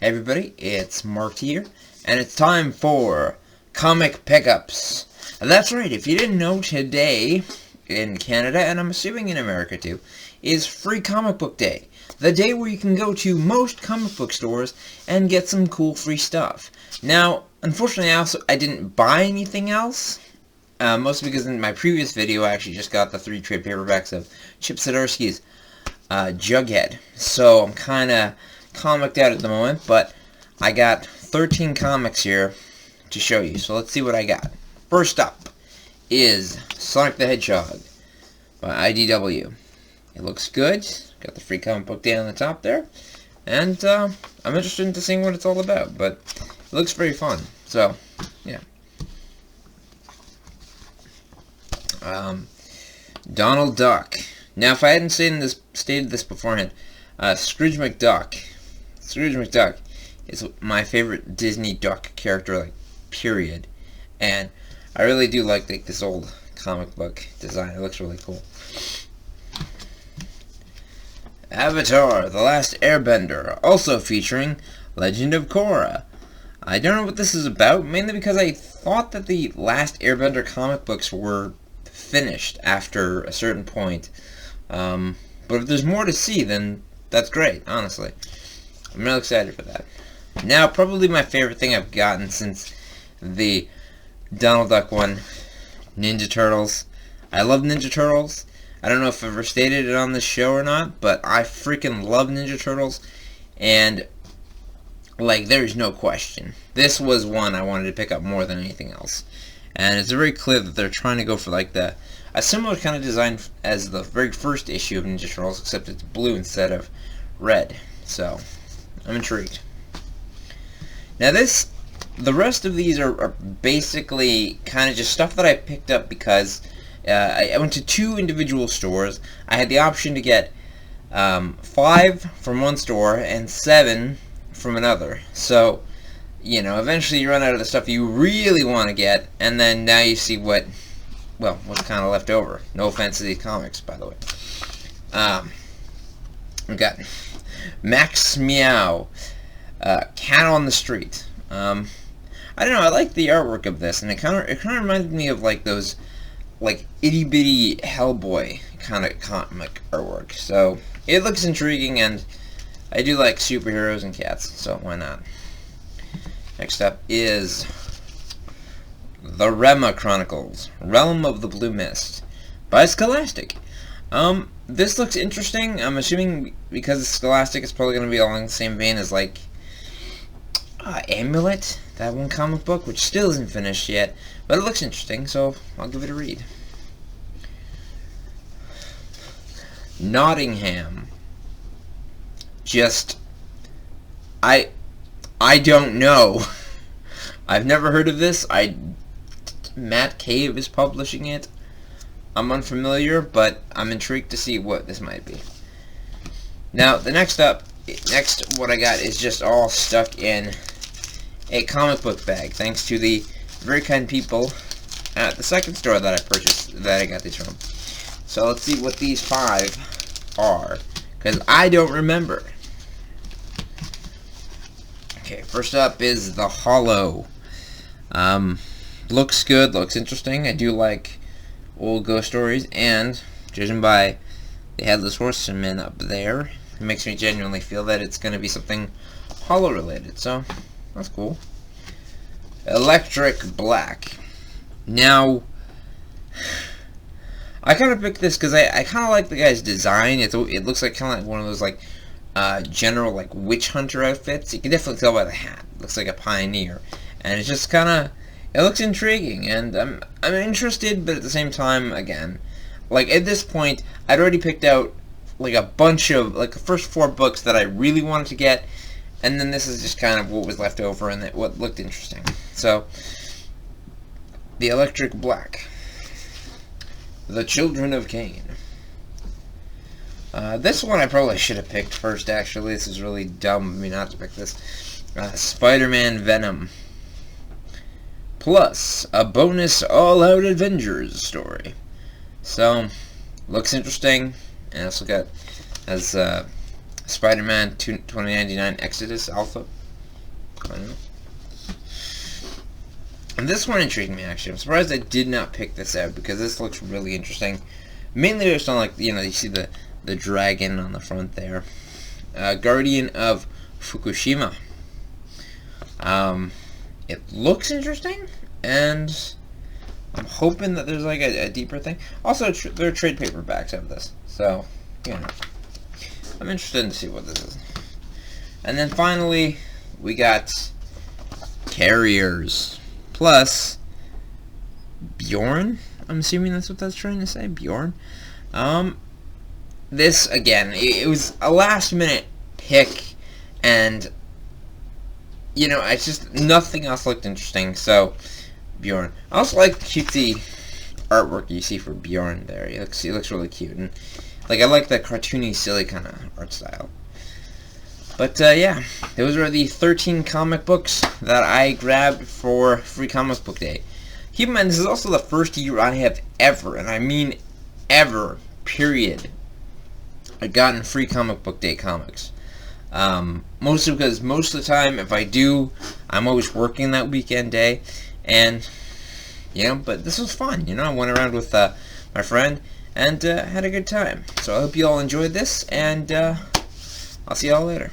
Hey everybody, it's Mark here, and it's time for Comic Pickups. And that's right, if you didn't know, today in Canada, and I'm assuming in America too, is Free Comic Book Day. The day where you can go to most comic book stores and get some cool free stuff. Now, unfortunately, I didn't buy anything else, mostly because in my previous video I actually just got the 3 trade paperbacks of Chip Zdarsky's Jughead. So I'm kind of comiced out at the moment, but I got 13 comics here to show you. So let's see what I got. First up is Sonic the Hedgehog by IDW. It looks good. Got the Free Comic Book Day on the top there. And I'm interested in seeing what it's all about, but it looks very fun. So, yeah. Donald Duck. Now, if I hadn't stated this beforehand, Scrooge McDuck is my favorite Disney duck character, period. And I really do like this old comic book design. It looks really cool. Avatar: The Last Airbender, also featuring Legend of Korra. I don't know what this is about, mainly because I thought that the Last Airbender comic books were finished after a certain point. But if there's more to see, then that's great, honestly. I'm really excited for that. Now, probably my favorite thing I've gotten since the Donald Duck one, Ninja Turtles. I love Ninja Turtles. I don't know if I've ever stated it on this show or not, but I freaking love Ninja Turtles. And, there's no question. This was one I wanted to pick up more than anything else. And it's very clear that they're trying to go for, a similar kind of design as the very first issue of Ninja Turtles, except it's blue instead of red. So, I'm intrigued. Now the rest of these are basically kind of just stuff that I picked up because I went to 2 individual stores. I had the option to get 5 from one store and 7 from another. So, eventually you run out of the stuff you really want to get, and then now you see what's kind of left over. No offense to these comics, by the way. We got Max Meow, Cat on the Street. I don't know, I like the artwork of this, and it kind of reminded me of those itty bitty Hellboy kind of comic artwork. So it looks intriguing, and I do like superheroes and cats, so why not? Next up is The Rema Chronicles, Realm of the Blue Mist by Scholastic. This looks interesting. I'm assuming because it's Scholastic, it's probably going to be along the same vein as Amulet, that one comic book, which still isn't finished yet, but it looks interesting, so I'll give it a read. Nottingham. I don't know. I've never heard of this. Matt Cave is publishing it. I'm unfamiliar, but I'm intrigued to see what this might be. Now, next what I got is just all stuck in a comic book bag, thanks to the very kind people at the second store that I got these from. So let's see what these 5 are, because I don't remember. Okay, first up is The Hollow. Looks good, looks interesting. I do like old ghost stories, and judging by the Headless Horseman up there, it makes me genuinely feel that it's going to be something Hollow related, so that's cool. Electric Black. Now, I kind of picked this because I kind of like the guy's design. It looks kind of like one of those general witch hunter outfits. You can definitely tell by the hat. It looks like a pioneer, and it's just kind of, it looks intriguing, and I'm interested, but at the same time, again, at this point, I'd already picked out a bunch of the first 4 books that I really wanted to get, and then this is just kind of what was left over and what looked interesting. So, The Electric Black, The Children of Cain. This one I probably should have picked first, actually. This is really dumb of me not to pick this. Spider-Man Venom. Plus, a bonus all-out Avengers story. So, looks interesting. And also got as Spider-Man 2099 Exodus Alpha. I don't know. And this one intrigued me, actually. I'm surprised I did not pick this out, because this looks really interesting. Mainly based on, like, you know, you see the dragon on the front there. Guardian of Fukushima. It looks interesting, and I'm hoping that there's, like, a deeper thing. Also, there are trade paperbacks of this, so, you know, I'm interested to see what this is. And then finally, we got Carriers. Plus, Bjorn? I'm assuming that's what that's trying to say, Bjorn. This, again, it was a last-minute pick, and, you know, it's just, nothing else looked interesting, so, Bjorn. I also like the cutesy artwork you see for Bjorn there. He looks really cute, and, like, I like the cartoony, silly kind of art style. But, yeah, those are the 13 comic books that I grabbed for Free Comic Book Day. Keep in mind, this is also the first year I have ever, and I mean ever, period, I've gotten Free Comic Book Day comics. Mostly because most of the time, if I do, I'm always working that weekend day, and, you know, but this was fun, you know, I went around with my friend, and had a good time. So I hope you all enjoyed this, and I'll see y'all later.